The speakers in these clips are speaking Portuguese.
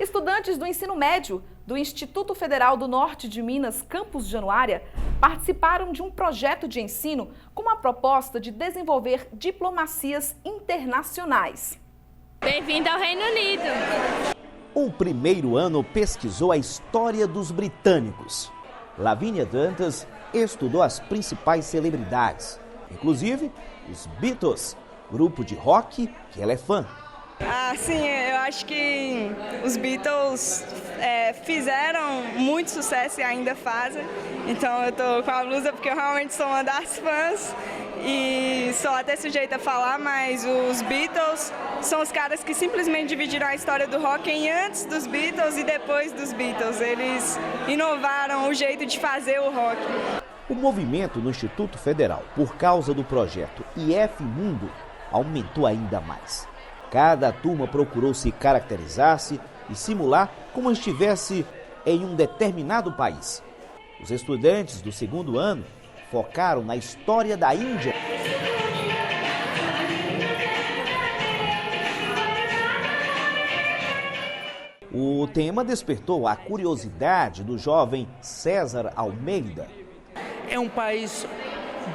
Estudantes do ensino médio do Instituto Federal do Norte de Minas, campus Januária, participaram de um projeto de ensino com a proposta de desenvolver diplomacias internacionais. Bem-vindo ao Reino Unido! O primeiro ano pesquisou a história dos britânicos. Lavínia Dantas estudou as principais celebridades, inclusive os Beatles, grupo de rock que ela é fã. Sim, eu acho que os Beatles fizeram muito sucesso e ainda fazem. Então eu tô com a blusa porque eu realmente sou uma das fãs e sou até sujeita a falar, mas os Beatles são os caras que simplesmente dividiram a história do rock em antes dos Beatles e depois dos Beatles. Eles inovaram o jeito de fazer o rock. O movimento no Instituto Federal, por causa do projeto IF Mundo, aumentou ainda mais. Cada turma procurou se caracterizar-se e simular como estivesse em um determinado país. Os estudantes do segundo ano focaram na história da Índia. O tema despertou a curiosidade do jovem César Almeida. É um país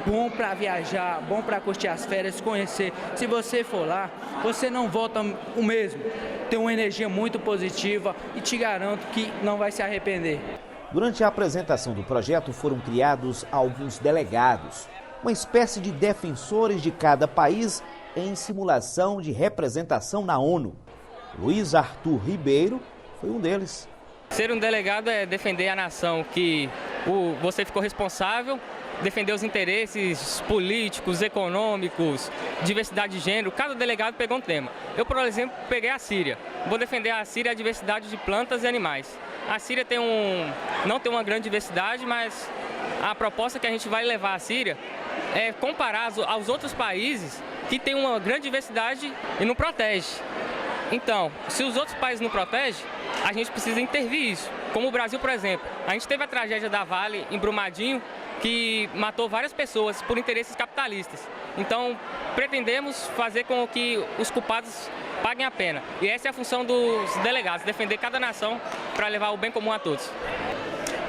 bom para viajar, bom para curtir as férias, conhecer. Se você for lá, você não volta o mesmo. Tem uma energia muito positiva e te garanto que não vai se arrepender. Durante a apresentação do projeto foram criados alguns delegados, uma espécie de defensores de cada país em simulação de representação na ONU. Luiz Arthur Ribeiro foi um deles. Ser um delegado é defender a nação, que você ficou responsável, defender os interesses políticos, econômicos, diversidade de gênero. Cada delegado pegou um tema. Eu, por exemplo, peguei a Síria. Vou defender a Síria e a diversidade de plantas e animais. A Síria não tem uma grande diversidade, mas a proposta que a gente vai levar à Síria é comparar aos outros países que têm uma grande diversidade e não protege. Então, se os outros países não protegem, a gente precisa intervir isso. Como o Brasil, por exemplo. A gente teve a tragédia da Vale em Brumadinho, que matou várias pessoas por interesses capitalistas. Então, pretendemos fazer com que os culpados paguem a pena. E essa é a função dos delegados, defender cada nação para levar o bem comum a todos.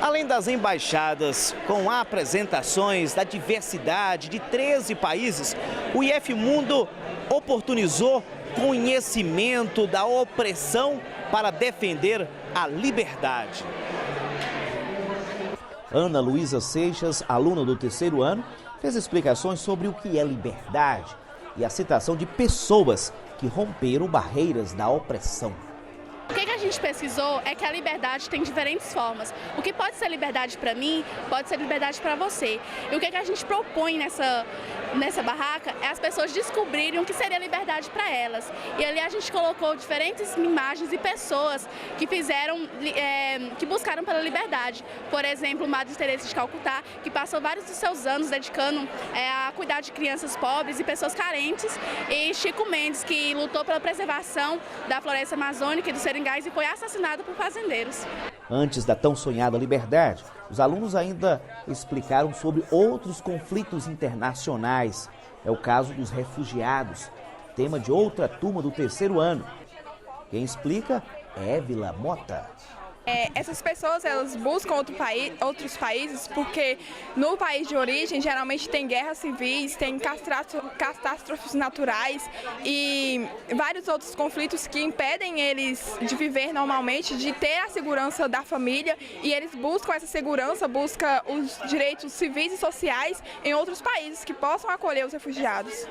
Além das embaixadas, com apresentações da diversidade de 13 países, o IF Mundo oportunizou conhecimento da opressão para defender a liberdade. Ana Luísa Seixas, aluna do terceiro ano, fez explicações sobre o que é liberdade e a citação de pessoas que romperam barreiras da opressão. O que a gente pesquisou é que a liberdade tem diferentes formas. O que pode ser liberdade para mim, pode ser liberdade para você. E o que a gente propõe nessa barraca é as pessoas descobrirem o que seria liberdade para elas. E ali a gente colocou diferentes imagens e pessoas que que buscaram pela liberdade. Por exemplo, Madre Teresa de Calcutá, que passou vários dos seus anos dedicando a cuidar de crianças pobres e pessoas carentes. E Chico Mendes, que lutou pela preservação da floresta amazônica e do seringal e foi assassinado por fazendeiros. Antes da tão sonhada liberdade, os alunos ainda explicaram sobre outros conflitos internacionais. É o caso dos refugiados, tema de outra turma do terceiro ano. Quem explica é Évila Mota. Essas pessoas, elas buscam outros países porque no país de origem geralmente tem guerras civis, tem catástrofes naturais e vários outros conflitos que impedem eles de viver normalmente, de ter a segurança da família, e eles buscam essa segurança, buscam os direitos civis e sociais em outros países que possam acolher os refugiados.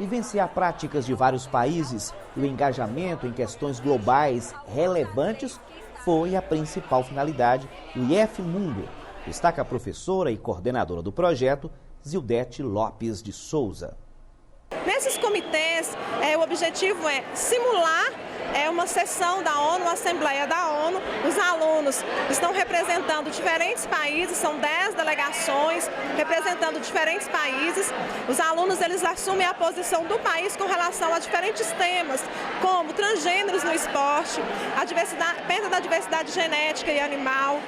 Vivenciar práticas de vários países e o engajamento em questões globais relevantes foi a principal finalidade do IF Mundo, destaca a professora e coordenadora do projeto, Zildete Lopes de Souza. Nesses comitês, o objetivo é simular uma sessão da ONU, uma assembleia da ONU. Os alunos estão representando diferentes países, são 10 delegações representando diferentes países. Os alunos, eles assumem a posição do país com relação a diferentes temas, como transgêneros no esporte, perda da diversidade genética e animal,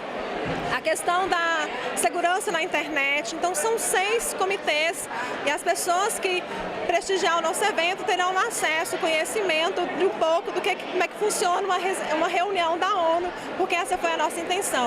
a questão da segurança na internet. Então são 6 comitês e as pessoas que prestigiar o nosso evento terão acesso, conhecimento de um pouco do que como é que funciona uma reunião da ONU, porque essa foi a nossa intenção.